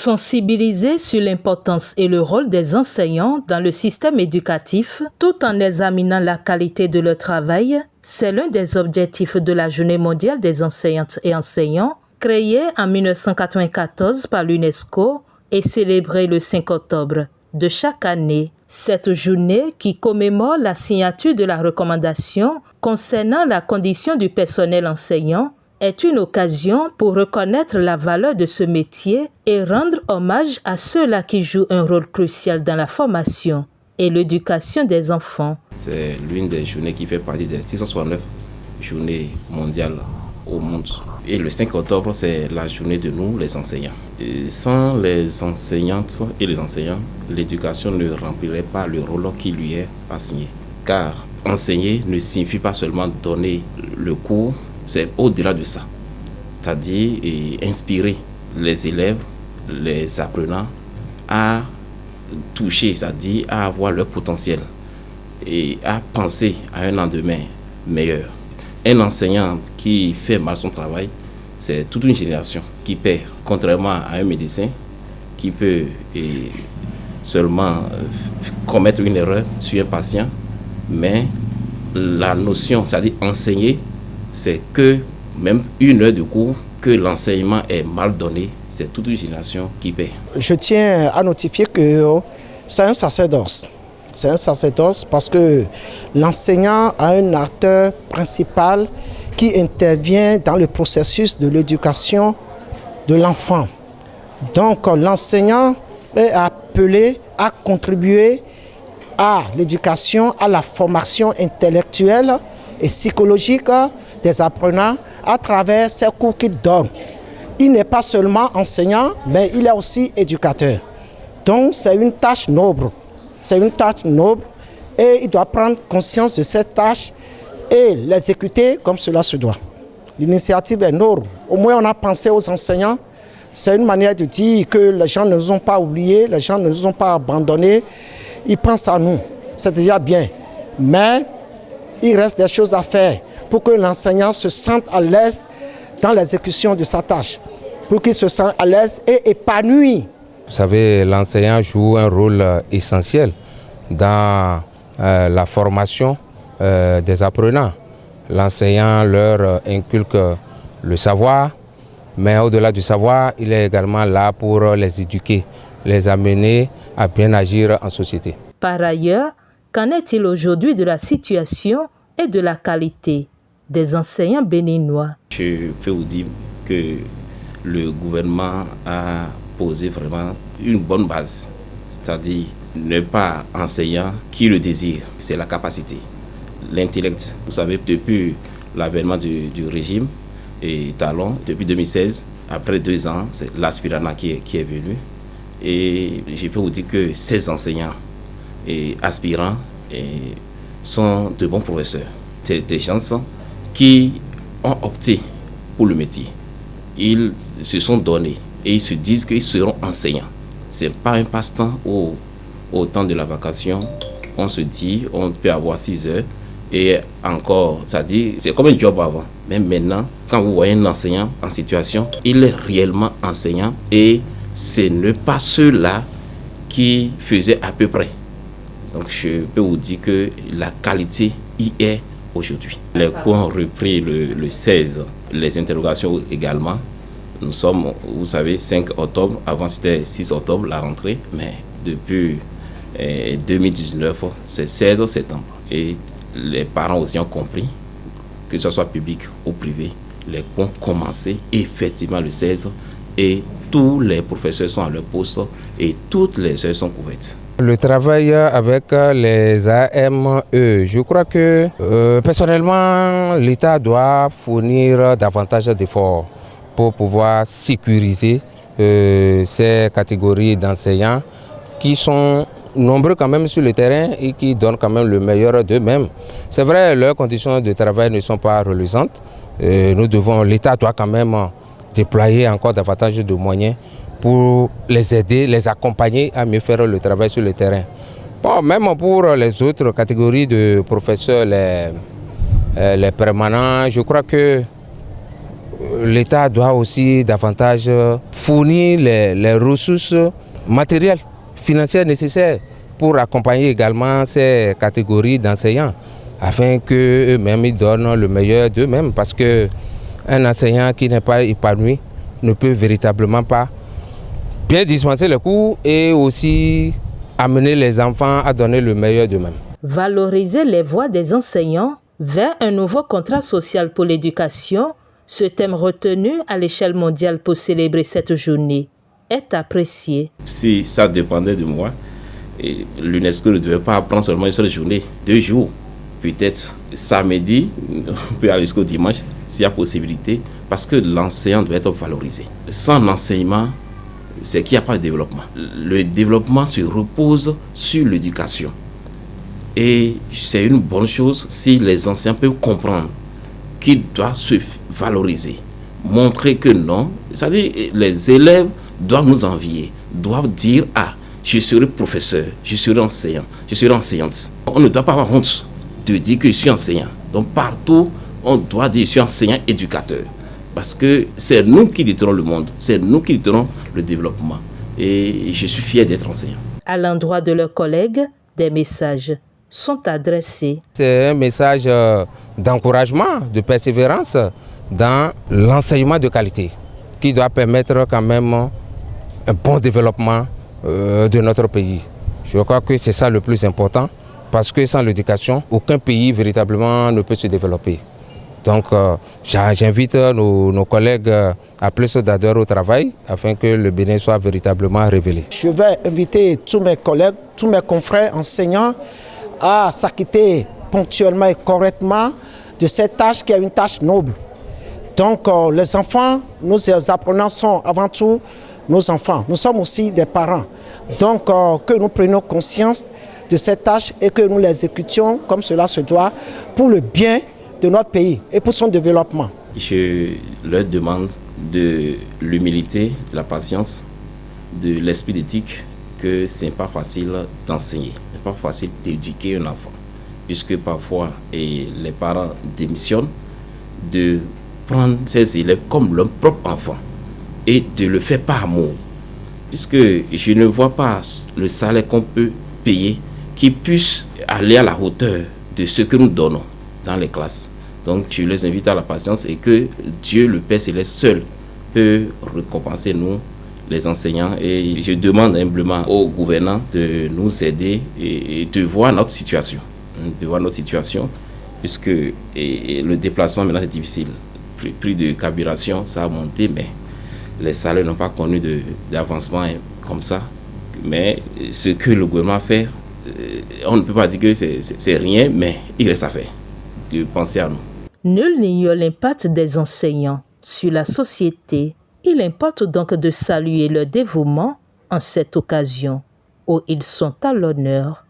Sensibiliser sur l'importance et le rôle des enseignants dans le système éducatif, tout en examinant la qualité de leur travail, c'est l'un des objectifs de la Journée mondiale des enseignantes et enseignants, créée en 1994 par l'UNESCO et célébrée le 5 octobre de chaque année. Cette journée, qui commémore la signature de la recommandation concernant la condition du personnel enseignant, est une occasion pour reconnaître la valeur de ce métier et rendre hommage à ceux-là qui jouent un rôle crucial dans la formation et l'éducation des enfants. C'est l'une des journées qui fait partie des 669 journées mondiales au monde. Et le 5 octobre, c'est la journée de nous, les enseignants. Et sans les enseignantes et les enseignants, l'éducation ne remplirait pas le rôle qui lui est assigné. Car enseigner ne signifie pas seulement donner le cours, c'est au-delà de ça. C'est-à-dire inspirer les élèves, les apprenants à toucher, c'est-à-dire à avoir leur potentiel et à penser à un lendemain meilleur. Un enseignant qui fait mal son travail, c'est toute une génération qui perd, contrairement à un médecin qui peut seulement commettre une erreur sur un patient, mais la notion, c'est-à-dire enseigner, c'est que même une heure de cours, que l'enseignement est mal donné, c'est toute une génération qui perd. Je tiens à notifier que c'est un sacerdoce. C'est un sacerdoce parce que l'enseignant a un acteur principal qui intervient dans le processus de l'éducation de l'enfant. Donc l'enseignant est appelé à contribuer à l'éducation, à la formation intellectuelle et psychologique des apprenants à travers ces cours qu'il donne. Il n'est pas seulement enseignant, mais il est aussi éducateur. Donc c'est une tâche noble. C'est une tâche noble et il doit prendre conscience de cette tâche et l'exécuter comme cela se doit. L'initiative est noble. Au moins on a pensé aux enseignants. C'est une manière de dire que les gens ne nous ont pas oubliés, les gens ne nous ont pas abandonnés. Ils pensent à nous. C'est déjà bien. Mais il reste des choses à faire pour que l'enseignant se sente à l'aise dans l'exécution de sa tâche, pour qu'il se sente à l'aise et épanoui. Vous savez, l'enseignant joue un rôle essentiel dans la formation des apprenants. L'enseignant leur inculque le savoir, mais au-delà du savoir, il est également là pour les éduquer, les amener à bien agir en société. Par ailleurs, qu'en est-il aujourd'hui de la situation et de la qualité des enseignants béninois? Je peux vous dire que le gouvernement a posé vraiment une bonne base, c'est-à-dire ne pas enseignant qui le désire, c'est la capacité, l'intellect. Vous savez, depuis l'avènement du régime et Talon, depuis 2016, après 2 ans, c'est l'aspirana qui est venu. Et je peux vous dire que ces enseignants et aspirants sont de bons professeurs. C'est des gens qui ont opté pour le métier. Ils se sont donnés et ils se disent qu'ils seront enseignants. Ce n'est pas un passe-temps au temps de la vacation. On se dit, on peut avoir 6 heures et encore, c'est-à-dire, c'est comme un job avant. Mais maintenant, quand vous voyez un enseignant en situation, il est réellement enseignant et ce n'est pas ceux-là qui faisaient à peu près. Donc je peux vous dire que la qualité y est aujourd'hui. Les cours ont repris le 16, les interrogations également. Nous sommes, vous savez, 5 octobre, avant c'était 6 octobre la rentrée, mais depuis 2019, c'est 16 septembre. Et les parents aussi ont compris, que ce soit public ou privé, les cours ont commencé effectivement le 16 et tous les professeurs sont à leur poste et toutes les heures sont couvertes. Le travail avec les AME, je crois que personnellement, l'État doit fournir davantage d'efforts pour pouvoir sécuriser ces catégories d'enseignants qui sont nombreux quand même sur le terrain et qui donnent quand même le meilleur d'eux-mêmes. C'est vrai, leurs conditions de travail ne sont pas reluisantes. L'État doit quand même déployer encore davantage de moyens pour les aider, les accompagner à mieux faire le travail sur le terrain. Bon, même pour les autres catégories de professeurs, les permanents, je crois que l'État doit aussi davantage fournir les ressources matérielles, financières nécessaires pour accompagner également ces catégories d'enseignants, afin qu'eux-mêmes ils donnent le meilleur d'eux-mêmes, parce qu'un enseignant qui n'est pas épanoui ne peut véritablement pas bien dispenser les cours et aussi amener les enfants à donner le meilleur d'eux-mêmes. Valoriser les voix des enseignants vers un nouveau contrat social pour l'éducation, ce thème retenu à l'échelle mondiale pour célébrer cette journée, est apprécié. Si ça dépendait de moi, l'UNESCO ne devait pas prendre seulement une seule journée, 2 jours. Peut-être samedi, on peut aller jusqu'au dimanche, s'il y a possibilité, parce que l'enseignant doit être valorisé. Sans l'enseignement, c'est qu'il n'y a pas de développement. Le développement se repose sur l'éducation. Et c'est une bonne chose si les enseignants peuvent comprendre qu'ils doivent se valoriser, montrer que non. C'est-à-dire les élèves doivent nous envier, doivent dire « Ah, je serai professeur, je serai enseignant, je serai enseignante ». On ne doit pas avoir honte de dire que je suis enseignant. Donc partout, on doit dire « Je suis enseignant éducateur ». Parce que c'est nous qui détenons le monde, c'est nous qui détenons le développement. Et je suis fier d'être enseignant. À l'endroit de leurs collègues, des messages sont adressés. C'est un message d'encouragement, de persévérance dans l'enseignement de qualité qui doit permettre quand même un bon développement de notre pays. Je crois que c'est ça le plus important parce que sans l'éducation, aucun pays véritablement ne peut se développer. Donc j'invite nos collègues à plus d'ardeur au travail afin que le Bénin soit véritablement révélé. Je vais inviter tous mes collègues, tous mes confrères enseignants à s'acquitter ponctuellement et correctement de cette tâche qui est une tâche noble. Donc les enfants, nos apprenants sont avant tout nos enfants. Nous sommes aussi des parents. Donc que nous prenions conscience de cette tâche et que nous l'exécutions comme cela se doit pour le bien de notre pays et pour son développement. Je leur demande de l'humilité, de la patience, de l'esprit d'éthique, que ce n'est pas facile d'enseigner, ce n'est pas facile d'éduquer un enfant, puisque parfois les parents démissionnent, de prendre ces élèves comme leur propre enfant et de le faire par amour, puisque je ne vois pas le salaire qu'on peut payer qui puisse aller à la hauteur de ce que nous donnons dans les classes. Donc je les invite à la patience et que Dieu, le Père Céleste seul, peut récompenser nous, les enseignants. Et je demande humblement aux gouvernants de nous aider et de voir notre situation. Puisque le déplacement maintenant est difficile. Le prix de carburation, ça a monté, mais les salaires n'ont pas connu d'avancement comme ça. Mais ce que le gouvernement fait, on ne peut pas dire que c'est rien, mais il reste à faire, de penser à nous. Nul n'ignore l'impact des enseignants sur la société. Il importe donc de saluer leur dévouement en cette occasion où ils sont à l'honneur.